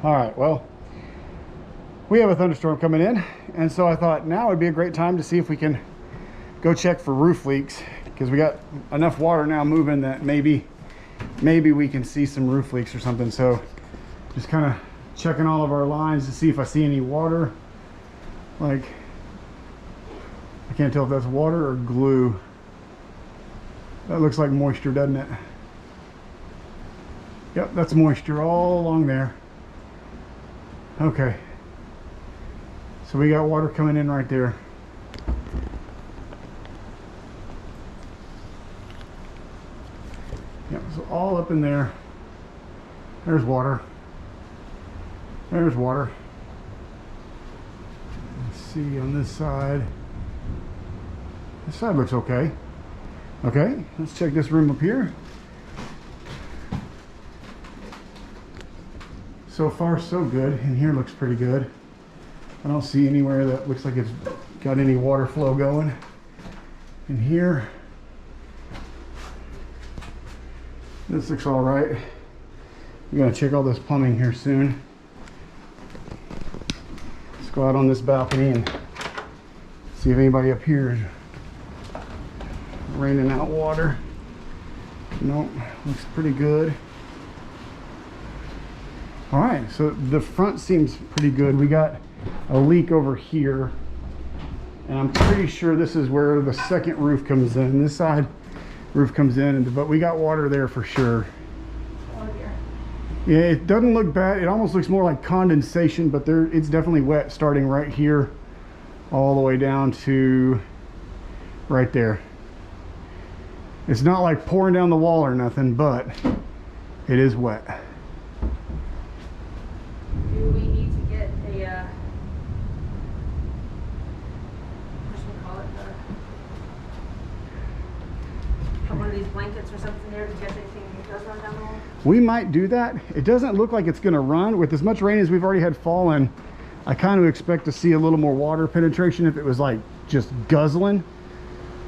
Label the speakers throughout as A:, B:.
A: All right, well, we have a thunderstorm coming in, and so I thought now would be a great time to see if we can go check for roof leaks, because we got enough water now moving that maybe we can see some roof leaks or something. So just kind of checking all of our lines to see if I see any water. Like, I can't tell if that's water or glue. That looks like moisture, doesn't it? Yep, that's moisture all along there. Okay, so we got water coming in right there. Yep, so all up in there. There's water. There's water. Let's see on this side. This side looks okay. Okay, let's check this room up here. So far so good. In here looks pretty good. I don't see anywhere that looks like it's got any water flow going. In here, this looks all right. I'm gonna check all this plumbing here soon. Let's go out on this balcony and see if anybody up here is raining out water. Nope, looks pretty good. All right, so the front seems pretty good. We got a leak over here, and I'm pretty sure this is where the second roof comes in. This side roof comes in, but we got water there for sure.
B: Oh dear.
A: Yeah, it doesn't look bad. It almost looks more like condensation, but it's definitely wet starting right here all the way down to right there. It's not like pouring down the wall or nothing, but it is wet.
B: Do we need to get a, what should we call it, one of these blankets or something there to catch anything that does run down the wall?
A: We might do that. It doesn't look like it's gonna run. With as much rain as we've already had fallen, I kind of expect to see a little more water penetration if it was like just guzzling.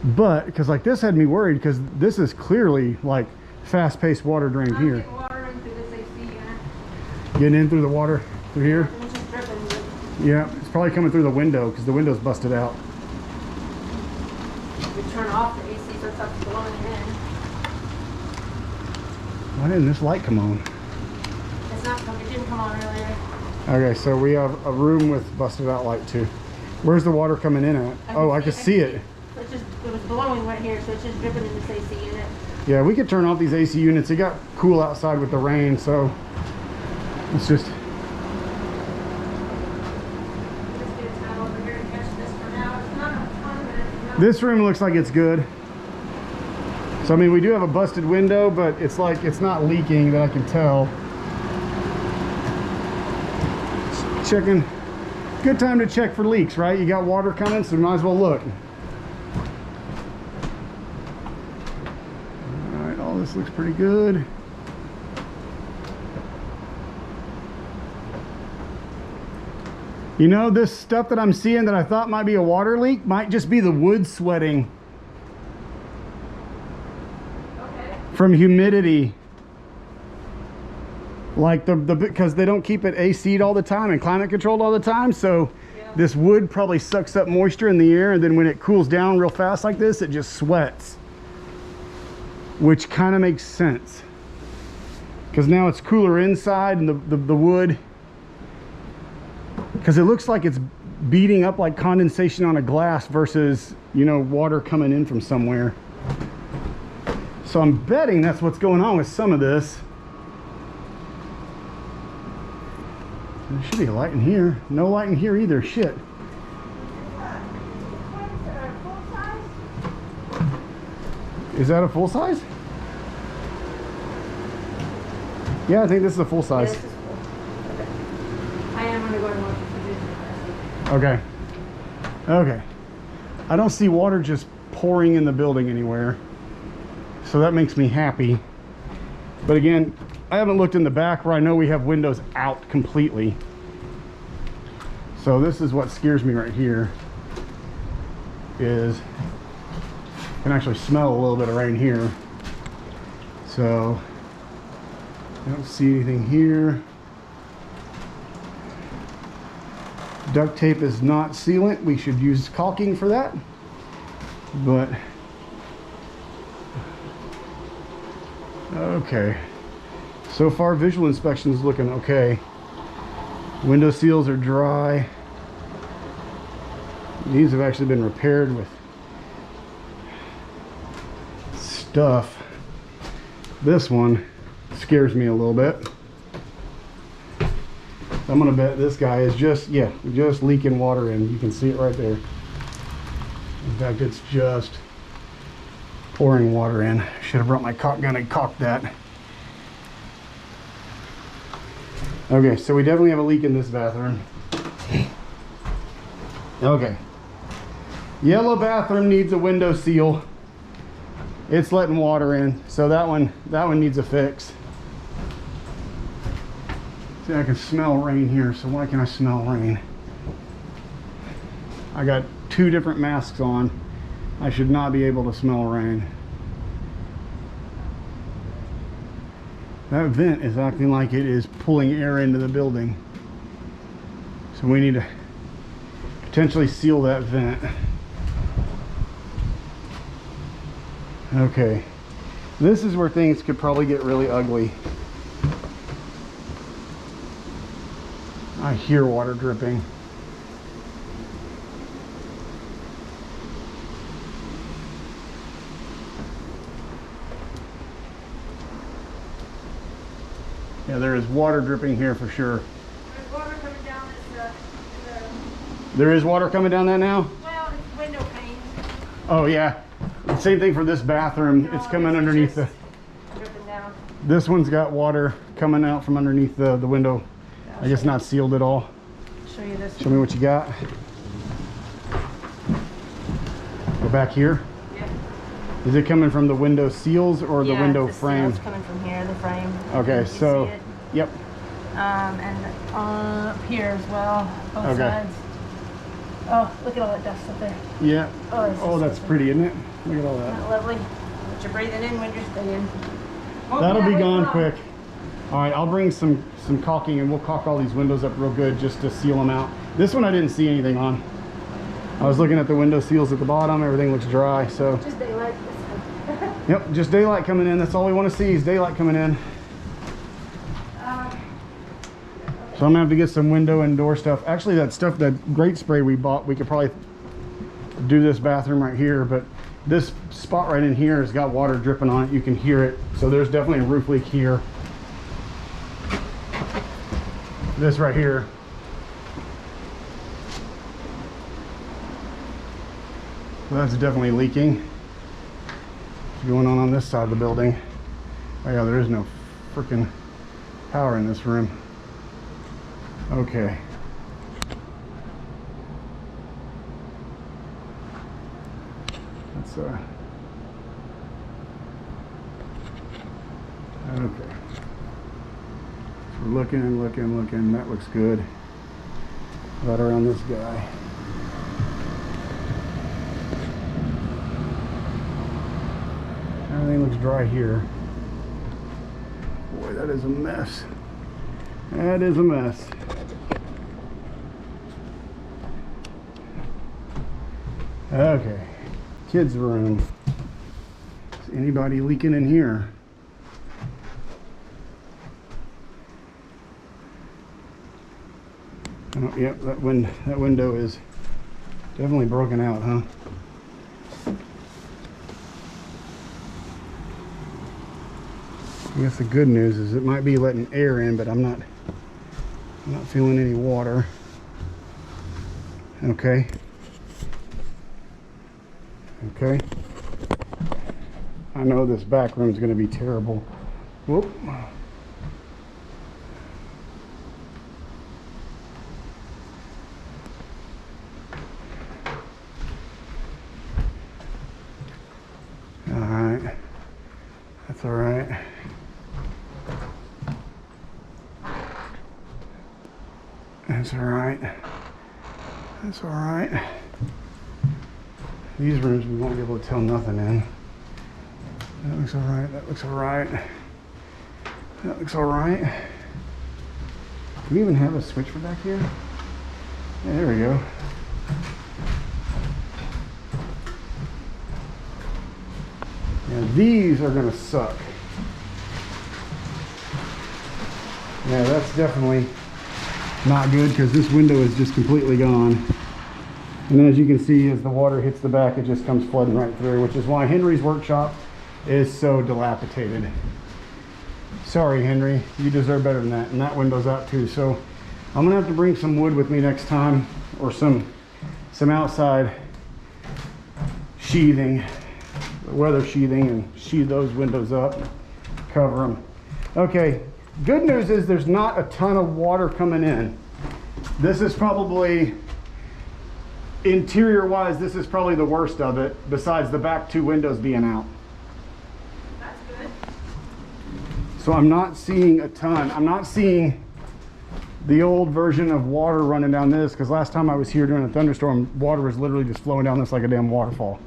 A: But, because like this had me worried, because this is clearly like fast-paced water drain
B: I'm
A: here.
B: getting water in through this AC unit.
A: Getting in through the water through here.
B: It's just dripping.
A: Yeah, it's probably coming through the window because the window's busted out.
B: We turn off the AC so it stops blowing it in.
A: Why didn't this light come on?
B: It's not coming. It didn't come on earlier.
A: Okay, so we have a room with busted out light too. Where's the water coming in at? Oh, I can see it.
B: It was blowing right here, so it's just dripping in this AC unit.
A: Yeah, we could turn off these AC units. It got cool outside with the rain, so let's just.
B: Let's get a towel over here and catch this for now. It's not a ton of it.
A: This room looks like it's good. So I mean, we do have a busted window, but it's like it's not leaking that I can tell. Just checking. Good time to check for leaks, right? You got water coming, so you might as well look. All right, all this looks pretty good. You know, this stuff that I'm seeing that I thought might be a water leak might just be the wood sweating.
B: Okay.
A: From humidity. Like because they don't keep it AC'd all the time and climate controlled all the time, so yeah. This wood probably sucks up moisture in the air, and then when it cools down real fast like this, it just sweats, which kind of makes sense because now it's cooler inside, and the wood, because it looks like it's beating up like condensation on a glass versus, you know, water coming in from somewhere. So I'm betting that's what's going on with some of this. There should be a light in here. No light in here either. Shit. Is that a full size? Yeah, I think this is a full size.
B: Yeah, this is full. Okay. I am going to go and watch the
A: Okay. Okay. I don't see water just pouring in the building anywhere, so that makes me happy. But again, I haven't looked in the back where I know we have windows out completely. So this is what scares me right here, is I can actually smell a little bit of rain here. So I don't see anything here. Duct tape is not sealant. We should use caulking for that. But okay. So far, visual inspection is looking okay. Window seals are dry. These have actually been repaired with stuff. This one scares me a little bit. I'm gonna bet this guy is just leaking water in. You can see it right there. In fact, it's just pouring water in. Should have brought my caulk gun and caulked that. Okay, so we definitely have a leak in this bathroom. Okay. Yellow bathroom needs a window seal. It's letting water in, so that one needs a fix. See, I can smell rain here, so why can I smell rain? I got 2 different masks on. I should not be able to smell rain. That vent is acting like it is pulling air into the building. So we need to potentially seal that vent. Okay. This is where things could probably get really ugly. I hear water dripping. Yeah, there is water dripping here for sure.
B: There's water coming down this,
A: There is water coming down that now?
B: well, it's window pane.
A: Oh yeah. Same thing for this bathroom.
B: No,
A: it's coming
B: it's
A: underneath
B: just dripping down.
A: This one's got water coming out from underneath the window. I guess not sealed at all.
B: Show you this.
A: Show me what you got. Go back here.
B: Yeah.
A: Is it coming from the window seals or the window
B: the
A: frame?
B: seal's coming from here, the frame.
A: Okay,
B: You
A: so
B: see it.
A: yep.
B: And up here as well, both
A: Okay.
B: sides. Oh, look at all that dust up there.
A: Yeah.
B: Oh, it's
A: Oh, that's
B: disgusting.
A: pretty, isn't it? Look at all
B: Isn't
A: that.
B: that lovely? What you're breathing in when you're staying. Won't
A: That'll
B: that
A: be
B: way
A: gone
B: long.
A: quick. All right, I'll bring some caulking and we'll caulk all these windows up real good just to seal them out. This one I didn't see anything on. I was looking at the window seals at the bottom. Everything looks dry, so.
B: Just daylight this one.
A: Yep, just daylight coming in. That's all we want to see is daylight coming in. So I'm gonna have to get some window and door stuff. Actually, that stuff, that grate spray we bought, we could probably do this bathroom right here, but this spot right in here has got water dripping on it. You can hear it. So there's definitely a roof leak here. This right here. So that's definitely leaking. What's going on this side of the building? Oh yeah, there is no freaking power in this room. Okay. Let's okay. So we're looking. That looks good. Right around this guy. Everything looks dry here. Boy, that is a mess. That is a mess. Okay, kids' room. Is anybody leaking in here? Oh, yep, that window is definitely broken out, huh? I guess the good news is it might be letting air in, but I'm not feeling any water. Okay. Okay. I know this back room is going to be terrible. Whoop. All right. That's all right. That's all right. That's all right. These rooms we won't be able to tell nothing in. That looks all right. That looks all right. That looks all right. Do we even have a switch for back here? Yeah, there we go. Yeah, these are gonna suck. Yeah, that's definitely not good because this window is just completely gone. And as you can see, as the water hits the back, it just comes flooding right through, which is why Henry's workshop is so dilapidated. Sorry, Henry, you deserve better than that. And that window's out too. So I'm gonna have to bring some wood with me next time, or some outside sheathing, weather sheathing, and sheathe those windows up, cover them. Okay, good news is there's not a ton of water coming in. This is probably, interior wise, this is probably the worst of it, besides the back two windows being out.
B: That's good.
A: So I'm not seeing a ton. I'm not seeing the old version of water running down this, because last time I was here during a thunderstorm, water was literally just flowing down this like a damn waterfall.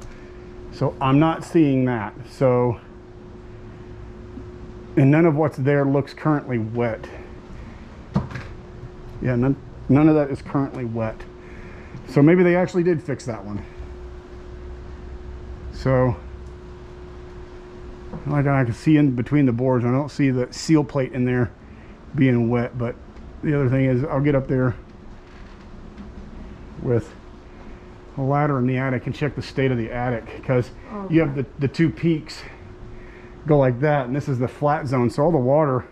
A: So I'm not seeing that. So, and none of what's there looks currently wet. Yeah, none of that is currently wet. So maybe they actually did fix that one. So, like I can see in between the boards, I don't see the seal plate in there being wet. But the other thing is, I'll get up there with a ladder in the attic and check the state of the attic, because you have the two peaks go like that, and this is the flat zone, so all the water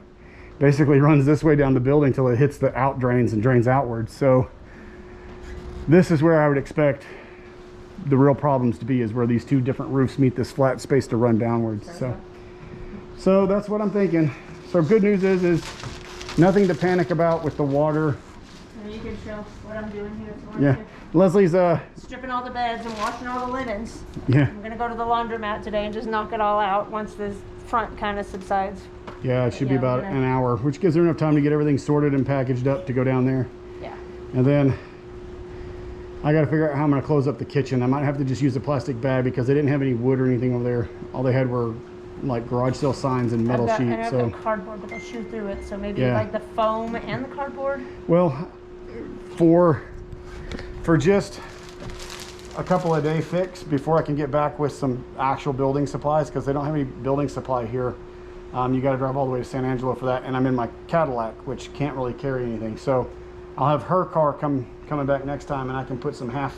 A: basically runs this way down the building till it hits the out drains and drains outwards. So this is where I would expect the real problems to be, is where these two different roofs meet this flat space to run downwards. So that's what I'm thinking. So good news is nothing to panic about with the water.
B: And you can show what I'm doing here if you want
A: Yeah,
B: to.
A: Leslie's
B: Stripping all the beds and washing all the linens.
A: yeah,
B: I'm gonna go to the laundromat today and just knock it all out once this front kind of subsides.
A: yeah, it should be
B: Yeah,
A: about
B: we're gonna-
A: an hour, which gives her enough time to get everything sorted and packaged up to go down there.
B: Yeah.
A: And then I got to figure out how I'm going to close up the kitchen. I might have to just use a plastic bag because they didn't have any wood or anything over there. All they had were like garage sale signs and metal
B: And
A: sheets.
B: I've
A: So
B: got cardboard, but they'll chew through it. So maybe
A: Yeah.
B: like the foam and the cardboard.
A: well, for just a couple of day fix before I can get back with some actual building supplies, because they don't have any building supply here. You got to drive all the way to San Angelo for that, and I'm in my Cadillac, which can't really carry anything. So I'll have her car coming back next time, and I can put some half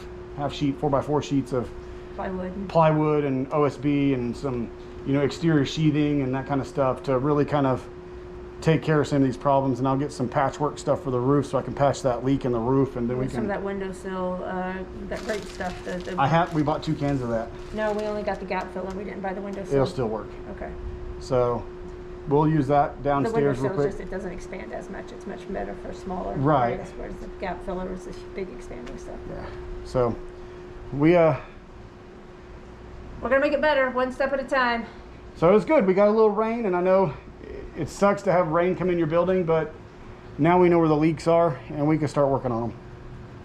A: sheet 4x4 sheets of plywood and OSB and some, you know, exterior sheathing and that kind of stuff to really kind of take care of some of these problems. And I'll get some patchwork stuff for the roof so I can patch that leak in the roof, and then we
B: Some
A: can.
B: of that windowsill, that great stuff.
A: We bought 2 cans of that.
B: No, we only got the gap filler. We didn't buy the windowsill.
A: It'll still work.
B: Okay.
A: So we'll use that
B: The
A: downstairs real
B: windowsill
A: quick.
B: just, it doesn't expand as much. It's much better for smaller
A: Right.
B: areas, whereas the gap filler is this big expanding stuff.
A: Yeah. So we
B: We're gonna make it better, one step at a time.
A: so it was good. We got a little rain, and I know it sucks to have rain come in your building, but now we know where the leaks are and we can start working on them.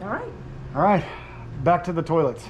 B: All right.
A: All right, back to the toilets.